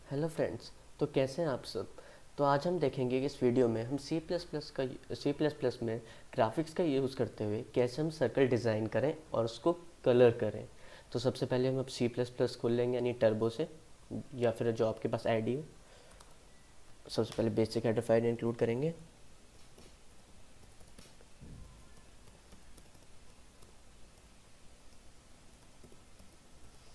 Hello friends. तो कैसे हैं आप सब। तो आज हम देखेंगे कि इस वीडियो में हम सी प्लस प्लस में ग्राफिक्स का यूज़ करते हुए कैसे हम सर्कल डिज़ाइन करें और उसको कलर करें। तो सबसे पहले हम अब सी प्लस प्लस खोल लेंगे यानी टर्बो से, या फिर जो आपके पास आईडी हो। सबसे पहले बेसिक हेडर फाइल इंक्लूड करेंगे।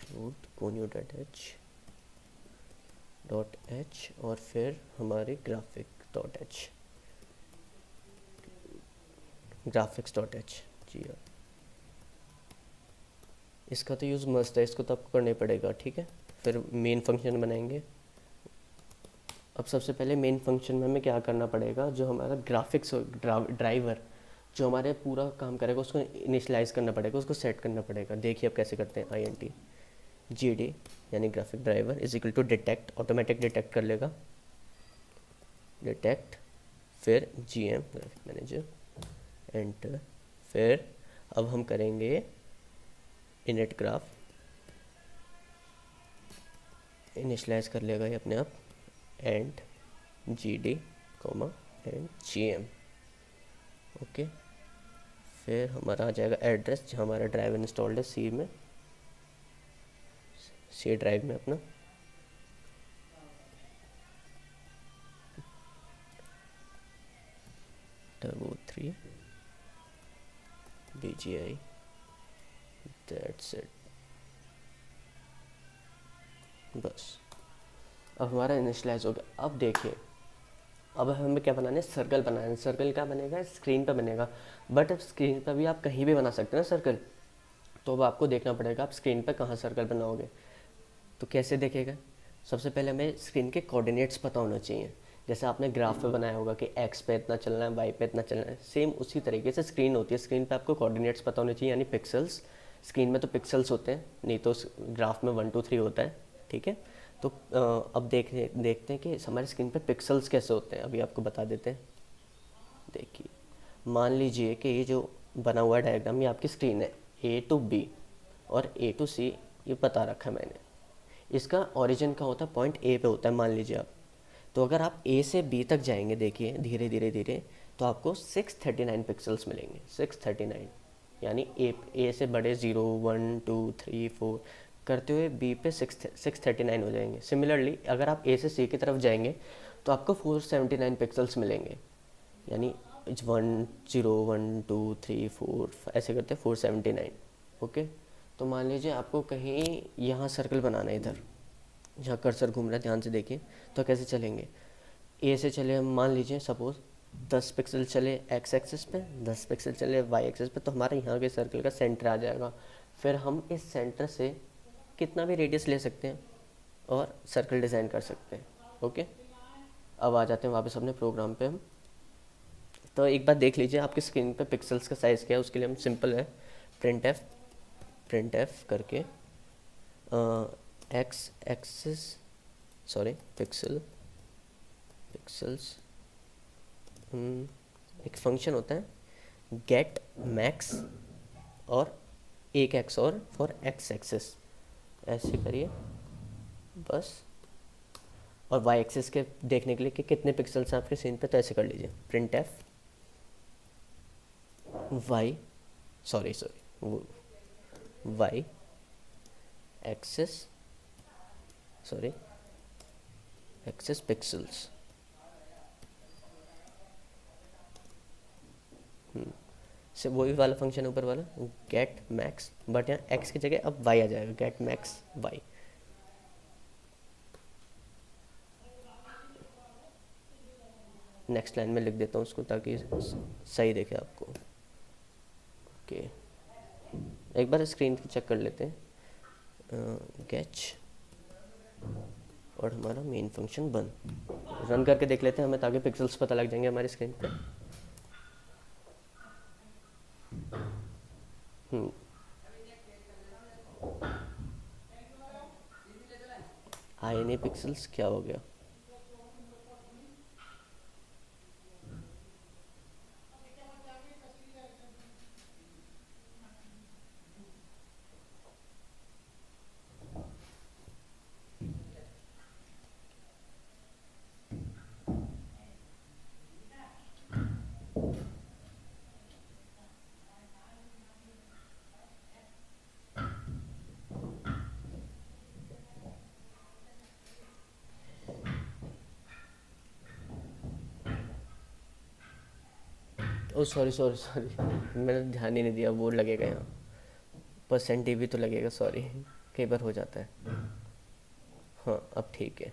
इंक्लूड conio.h और फिर हमारे ग्राफिक्स.h जी हाँ। इसका तो यूज़ मस्ट है, इसको तो आपको करना ही पड़ेगा, ठीक है। फिर मेन फंक्शन बनाएंगे। अब सबसे पहले मेन फंक्शन में हमें क्या करना पड़ेगा, जो हमारा ग्राफिक्स ड्राइवर जो हमारे पूरा काम करेगा उसको इनिशलाइज करना पड़ेगा, उसको सेट करना पड़ेगा। देखिए अब कैसे करते हैं। INT GD यानी graphic driver is equal to detect, automatic detect कर लेगा। डिटेक्ट फिर GM ग्राफिक मैनेजर एंटर। फिर अब हम करेंगे इनिट ग्राफ, इनिशलाइज कर लेगा ये अपने आप। And GD comma and GM okay. फिर हमारा आ जाएगा एड्रेस जहाँ हमारा ड्राइव इंस्टॉल्ड है सी ड्राइव में अपना। Turbo 3 BGI that's it. बस अब हमारा इनिशलाइज हो गया। अब देखिए, अब हमें क्या बनाना है, सर्कल बनाना है। सर्कल क्या बनेगा, स्क्रीन पर बनेगा। बट अब स्क्रीन पर भी आप कहीं भी बना सकते हैं ना सर्कल। तो अब आपको देखना पड़ेगा आप स्क्रीन पर कहाँ सर्कल बनाओगे। तो कैसे देखेगा, सबसे पहले हमें स्क्रीन के कोऑर्डिनेट्स पता होना चाहिए। जैसे आपने ग्राफ पे बनाया होगा कि एक्स पे इतना चलना है, वाई पे इतना चलना है, सेम उसी तरीके से स्क्रीन होती है। स्क्रीन पे आपको कोऑर्डिनेट्स पता होने चाहिए यानी पिक्सल्स। स्क्रीन में तो पिक्सल्स होते हैं, नहीं तो ग्राफ में 1 2 3 होता है, ठीक है। तो अब देखते हैं कि हमारे स्क्रीन पे पिक्सल्स कैसे होते हैं। अभी आपको बता देते हैं। देखिए, मान लीजिए कि ये जो बना हुआ डायग्राम ये आपकी स्क्रीन है, A to B और A to C ये बता रखा है मैंने। इसका ओरिजिन का होता है पॉइंट A पे होता है, मान लीजिए आप। तो अगर आप A से B तक जाएंगे, देखिए धीरे धीरे धीरे, तो आपको 639 पिक्सल्स मिलेंगे। 639 यानी ए से बड़े 0 1 2 3 4 करते हुए B पे 639 हो जाएंगे। सिमिलरली अगर आप A से C की तरफ जाएंगे तो आपको 479 पिक्सल्स मिलेंगे, यानी 1 0 1 2 3 4 ऐसे करते 479 ओके। तो मान लीजिए आपको कहीं यहाँ सर्कल बनाना है, इधर जहाँ कर्सर घूम रहा है, ध्यान से देखिए। तो कैसे चलेंगे, ए से चले हम, मान लीजिए सपोज 10 पिक्सल चले एक्स एक्सिस पे, 10 पिक्सल चले वाई एक्सिस पे, तो हमारे यहाँ के सर्कल का सेंटर आ जाएगा। फिर हम इस सेंटर से कितना भी रेडियस ले सकते हैं और सर्कल डिज़ाइन कर सकते हैं ओके। अब आ जाते हैं वापस अपने प्रोग्राम पे हम। तो एक बार देख लीजिए आपकी स्क्रीन पे पिक्सल्स का साइज़ क्या है। उसके लिए हम सिंपल है प्रिंट एफ करके एक्स एक्सिस सॉरी पिक्सल्स एक फंक्शन होता है गेट मैक्स और एक एक्स और फॉर एक्स एक्सिस, ऐसे करिए बस। और वाई एक्सिस के देखने के लिए कि कितने पिक्सल्स हैं आपके सीन पे, तो ऐसे कर लीजिए printf y y axis axis pixels. से वही वाला फंक्शन है ऊपर वाला गेट मैक्स, बट यहाँ एक्स की जगह अब वाई आ जाएगा, get max y. Next line में लिख देता हूँ उसको ताकि सही देखे आपको ओके। एक बार स्क्रीन की चेक कर लेते हैं। गेच और हमारा मेन फंक्शन बन रन करके देख लेते हैं हमें, ताकि पिक्सल्स पता लग जाएंगे हमारी स्क्रीन पे। आए नहीं पिक्सल्स, क्या हो गया। ओ सॉरी सॉरी सॉरी, मैंने ध्यान ही नहीं दिया, वो लगेगा यहाँ, परसेंट डी भी तो लगेगा, सॉरी, कई बार हो जाता है। हाँ अब ठीक है,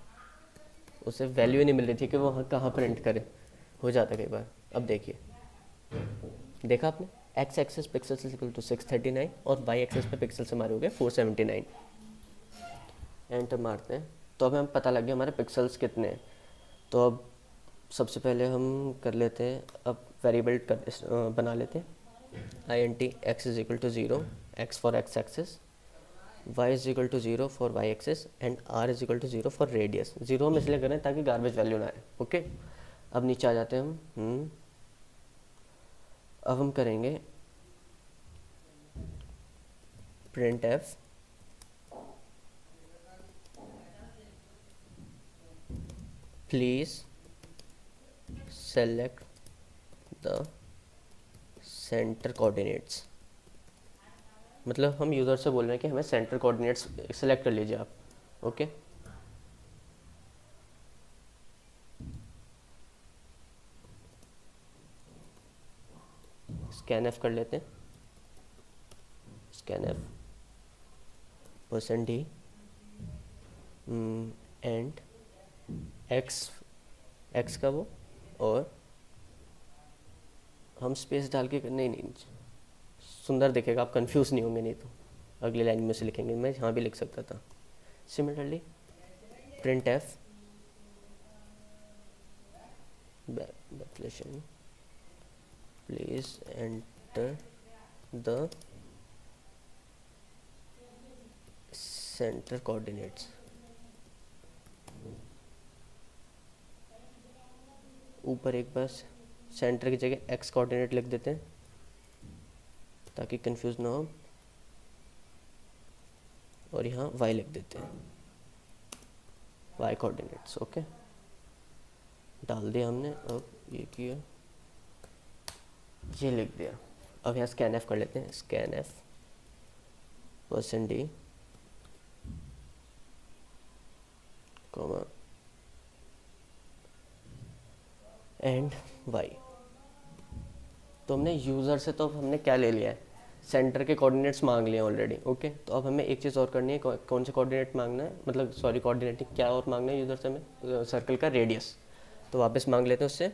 उसे वैल्यू ही नहीं मिल रही थी कि वो हाँ कहाँ प्रिंट करे, हो जाता है कई बार। अब देखिए, देखा आपने, x axis pixel equal to 639 और वाई एक्सेस पे पिक्सल से हमारे हो गए 479। एंटर मारते हैं तो अब हमें पता लग गया हमारे पिक्सल्स कितने हैं। तो अब सबसे पहले हम कर लेते हैं, अब वेरिएबल बना लेते हैं, I N T x is equal to 0, x for x axis, y is equal to 0 for y axis and r is equal to 0 for radius. 0 हम इसलिए करें ताकि गार्बेज वैल्यू ना आए। ओके, अब नीचे आ जाते हैं हम। अब हम करेंगे print F please select the centre coordinates. मतलब हम यूज़र से बोल रहे हैं कि हमें सेंटर कोऑर्डिनेट्स सेलेक्ट कर लीजिए आप। ओके, स्कैन एफ कर लेते हैं, scanf percent D and x, x का वो, और हम स्पेस डाल के नहीं, सुंदर दिखेगा, आप कंफ्यूज नहीं होंगे, नहीं तो अगली लाइन में से लिखेंगे, मैं यहाँ भी लिख सकता था। Similarly print F please enter the centre coordinates. ऊपर एक बार सेंटर की जगह एक्स कोऑर्डिनेट लिख देते हैं ताकि कंफ्यूज ना हो, और यहाँ वाई लिख देते हैं, वाई कोऑर्डिनेट्स। ओके, डाल दिया हमने। अब ये किया, ये लिख दिया। अब यहाँ स्कैन एफ कर लेते हैं, scanf percent d comma and y. तो हमने यूज़र से तो अब हमने क्या ले लिया है, सेंटर के कोऑर्डिनेट्स मांग लिए ऑलरेडी। ओके, तो अब हमें एक चीज़ और करनी है, कौन से कोऑर्डिनेट मांगना है, मतलब सॉरी कोऑर्डिनेट क्या और मांगना है यूज़र से हमें, सर्कल का रेडियस। तो वापस मांग लेते हैं उससे,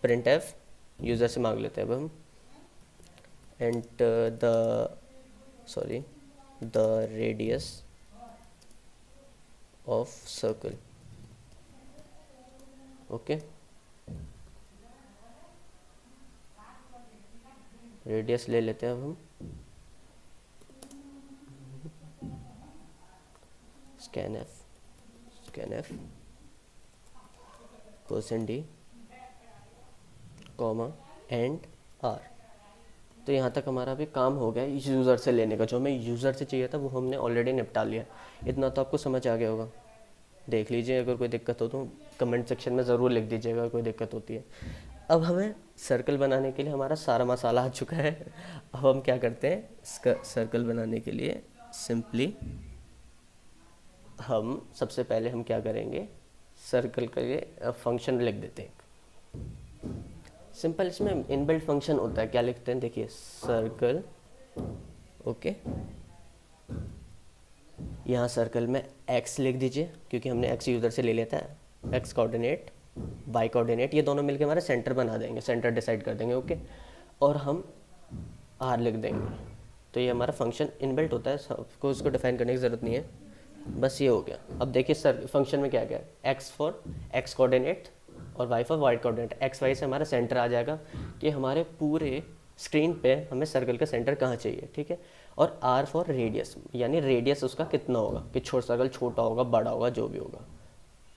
प्रिंट एफ यूज़र से मांग लेते हैं अब हम, enter the radius of circle. Okay, radius ले लेते हैं अब हम, scanf percent d comma and r. तो यहाँ तक हमारा भी काम हो गया यूज़र से लेने का, जो हमें यूज़र से चाहिए था वो हमने ऑलरेडी निपटा लिया। इतना तो आपको समझ आ गया होगा। देख लीजिए, अगर कोई दिक्कत हो तो कमेंट सेक्शन में ज़रूर लिख दीजिएगा अगर कोई दिक्कत होती है। अब हमें सर्कल बनाने के लिए हमारा सारा मसाला आ चुका है। अब हम क्या करते हैं, इसका सर्कल बनाने के लिए सिंपली हम सबसे पहले हम क्या करेंगे, सर्कल के लिए फंक्शन लिख देते हैं सिंपल। इसमें इनबिल्ट फंक्शन होता है, क्या लिखते हैं देखिए, सर्कल। ओके, यहाँ सर्कल में x लिख दीजिए क्योंकि हमने x यूज़र से ले लिया था, x कोऑर्डिनेट y कोऑर्डिनेट, ये दोनों मिलके हमारा सेंटर बना देंगे, सेंटर डिसाइड कर देंगे। ओके, और हम r लिख देंगे। तो ये हमारा फंक्शन इनबिल्ट होता है, सबको इसको डिफाइन करने की ज़रूरत नहीं है, बस ये हो गया। अब देखिए सर फंक्शन में क्या क्या है, x फॉर x कोऑर्डिनेट और y for y coordinate. X y से हमारा सेंटर आ जाएगा कि हमारे पूरे स्क्रीन पे हमें सर्कल का सेंटर कहाँ चाहिए, ठीक है। और r फॉर रेडियस, यानी रेडियस उसका कितना होगा, कि सर्कल छोटा होगा बड़ा होगा जो भी होगा।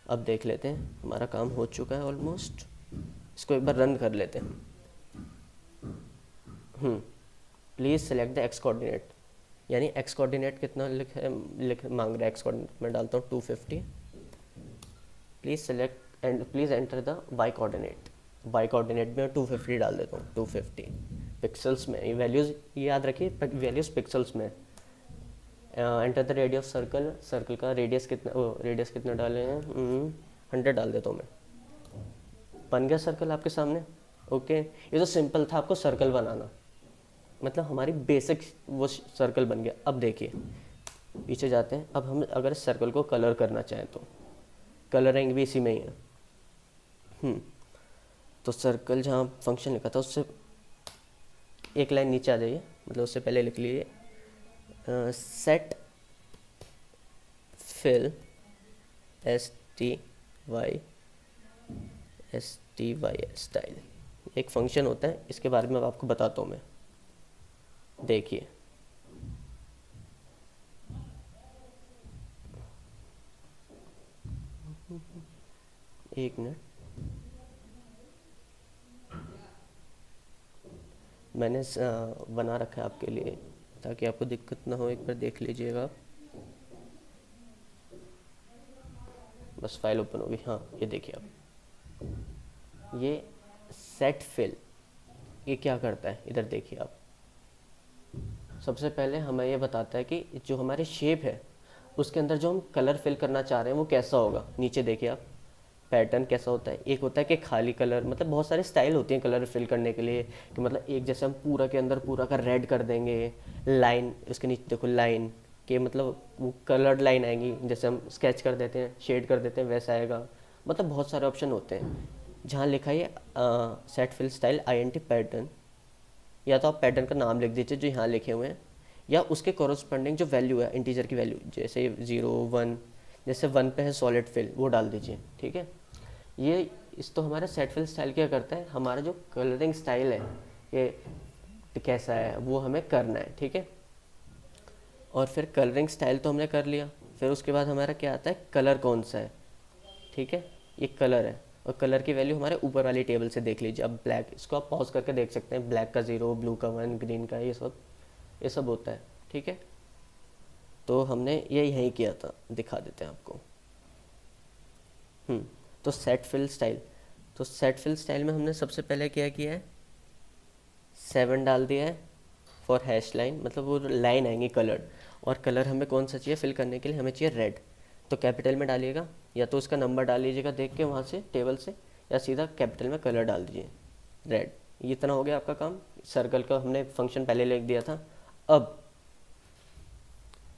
अब देख लेते हैं, हमारा काम हो चुका है ऑलमोस्ट। इसको एक बार रन कर लेते हैं। Please select the x coordinate, यानी एक्स कोऑर्डिनेट कितना लिख मांग रहा है, एक्स कोऑर्डिनेट मैं डालता हूँ 250। Please select and please enter the y coordinate, y coordinate में 250 डाल देता हूँ, 250 पिक्सल्स में। ये वैल्यूज़ याद रखिए, वैल्यूज़ पिक्सल्स में। Enter the radius circle, circle का रेडियस कितना डाले हैं, 100 डाल देता हूँ मैं। बन गया सर्कल आपके सामने। ओके, ये तो सिंपल था आपको सर्कल बनाना, मतलब हमारी बेसिक वो सर्कल बन गया। अब देखिए पीछे जाते हैं, अब हम अगर इस सर्कल को कलर करना चाहें तो कलरिंग भी इसी में ही है। तो सर्कल जहाँ फंक्शन लिखा था उससे एक लाइन नीचे आ जाइए, मतलब उससे पहले लिख लीजिए सेट फिल STY स्टाइल, एक फंक्शन होता है, इसके बारे में अब आपको बताता हूँ मैं। देखिए एक मिनट, मैंने बना रखा है आपके लिए ताकि आपको दिक्कत ना हो, एक बार देख लीजिएगा आप। बस फाइल ओपन होगी, हाँ ये देखिए आप, ये सेट फिल ये क्या करता है, इधर देखिए आप। सबसे पहले हमें ये बताता है कि जो हमारी शेप है उसके अंदर जो हम कलर फिल करना चाह रहे हैं वो कैसा होगा। नीचे देखिए आप, पैटर्न कैसा होता है। एक होता है कि खाली कलर, मतलब बहुत सारे स्टाइल होती हैं कलर फिल करने के लिए, कि मतलब एक जैसे हम पूरा के अंदर पूरा का रेड कर देंगे, लाइन उसके नीचे देखो लाइन के मतलब वो कलर्ड लाइन आएंगी, जैसे हम स्केच कर देते हैं शेड कर देते हैं वैसा आएगा। मतलब बहुत सारे ऑप्शन होते हैं। जहाँ लिखा है set fill style INT pattern, या तो आप पैटर्न का नाम लिख दीजिए जो यहाँ लिखे हुए हैं, या उसके कॉरस्पॉन्डिंग जो वैल्यू है इंटीजर की वैल्यू, जैसे 0 1, जैसे 1 पे है सॉलिड फिल वो डाल दीजिए, ठीक है। ये इस तो हमारा सेट फिल स्टाइल क्या करता है, हमारा जो कलरिंग स्टाइल है ये कैसा है वो हमें करना है, ठीक है। और फिर कलरिंग स्टाइल तो हमने कर लिया, फिर उसके बाद हमारा क्या आता है, कलर कौन सा है, ठीक है। ये कलर है, और कलर की वैल्यू हमारे ऊपर वाली टेबल से देख लीजिए। अब ब्लैक, इसको आप पॉज करके देख सकते हैं, ब्लैक का 0, ब्लू का 1, ग्रीन का ये सब होता है, ठीक है। तो हमने ये यहीं किया था, दिखा देते हैं आपको। तो सेट फिल स्टाइल, तो सेट फिल स्टाइल में हमने सबसे पहले क्या किया है, 7 डाल दिया है फॉर हैश लाइन, मतलब वो लाइन आएंगी कलर्ड। और कलर हमें कौन सा चाहिए फिल करने के लिए, हमें चाहिए रेड, तो कैपिटल में डालिएगा, या तो उसका नंबर डाल लीजिएगा देख के वहाँ से टेबल से, या सीधा कैपिटल में कलर डाल दीजिए रेड। ये इतना हो गया आपका काम। सर्कल का हमने फंक्शन पहले लिख दिया था। अब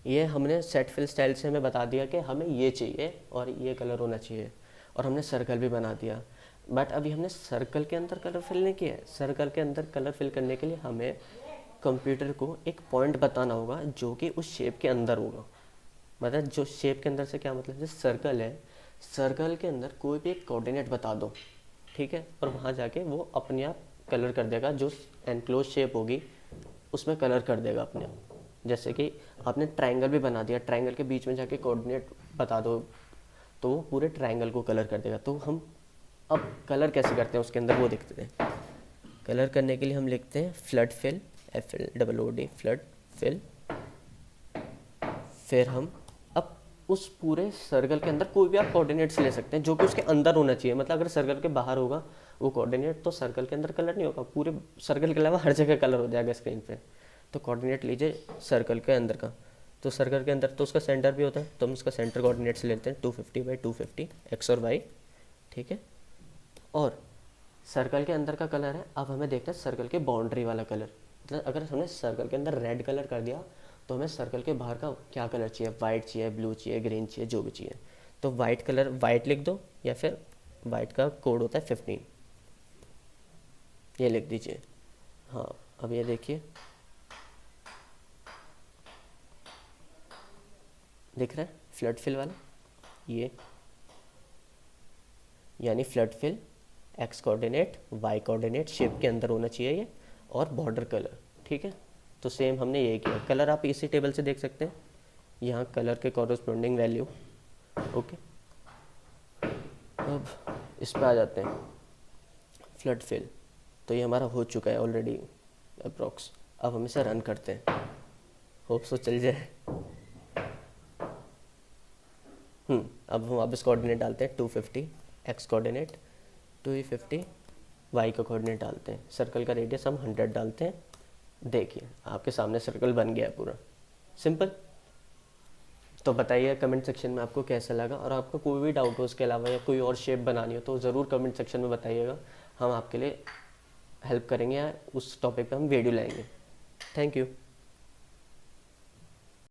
ये हमने सेट फिल स्टाइल से हमें बता दिया कि हमें ये चाहिए और ये कलर होना चाहिए, और हमने सर्कल भी बना दिया। बट अभी हमने सर्कल के अंदर कलर फिल नहीं किया है। सर्कल के अंदर कलर फिल करने के लिए हमें कंप्यूटर को एक पॉइंट बताना होगा जो कि उस शेप के अंदर होगा। मतलब जो शेप के अंदर से क्या मतलब, जैसे सर्कल है, सर्कल के अंदर कोई भी एक कोऑर्डिनेट बता दो, ठीक है, और वहाँ जाके वो अपने आप कलर कर देगा, जो एनक्लोज शेप होगी उसमें कलर कर देगा अपने आप। जैसे कि आपने ट्रायंगल भी बना दिया, ट्रायंगल के बीच में जाके कोऑर्डिनेट बता दो तो वो पूरे ट्रायंगल को कलर कर देगा। तो हम अब कलर कैसे करते हैं उसके अंदर वो देखते हैं। कलर करने के लिए हम लिखते हैं flood fill, FLOOD flood fill. फिर हम अब उस पूरे सर्कल के अंदर कोई भी आप कोऑर्डिनेट्स ले सकते हैं जो कि उसके अंदर होना चाहिए। मतलब अगर सर्कल के बाहर होगा वो कोऑर्डिनेट तो सर्कल के अंदर कलर नहीं होगा, पूरे सर्कल के अलावा हर जगह कलर हो जाएगा स्क्रीन पे। तो कोऑर्डिनेट लीजिए सर्कल के अंदर का, तो सर्कल के अंदर तो उसका सेंटर भी होता है, तो हम उसका सेंटर कोऑर्डिनेट्स लेते हैं 250/250 एक्स और वाई, ठीक है। और सर्कल के अंदर का कलर है, अब हमें देखना है सर्कल के बाउंड्री वाला कलर। मतलब अगर हमने सर्कल के अंदर रेड कलर कर दिया तो हमें सर्कल के बाहर का क्या कलर चाहिए, वाइट चाहिए, ब्लू चाहिए, ग्रीन चाहिए, जो भी चाहिए। तो वाइट कलर, वाइट लिख दो, या फिर वाइट का कोड होता है 15, ये लिख दीजिए। हाँ अब ये देखिए दिख रहा है फ्लड फिल वाला, ये यानी flood fill x coordinate y coordinate shape के अंदर होना चाहिए ये, और बॉर्डर कलर, ठीक है। तो सेम हमने ये किया। कलर आप इसी टेबल से देख सकते हैं, यहाँ कलर के कॉरस्पॉन्डिंग वैल्यू, ओके। अब इस पर आ जाते हैं फ्लड फिल, तो ये हमारा हो चुका है ऑलरेडी अप्रॉक्स। अब हम इसे रन करते हैं, होप सो चल जाए। अब हम वापस कोऑर्डिनेट डालते हैं 250 एक्स कोऑर्डिनेट, 250 वाई का कोऑर्डिनेट डालते हैं, सर्कल का रेडियस हम 100 डालते हैं। देखिए आपके सामने सर्कल बन गया है पूरा, सिंपल। तो बताइए कमेंट सेक्शन में आपको कैसा लगा, और आपको कोई भी डाउट हो उसके अलावा या कोई और शेप बनानी हो तो ज़रूर कमेंट सेक्शन में बताइएगा, हम आपके लिए हेल्प करेंगे या उस टॉपिक पे हम वीडियो लाएंगे। Thank you.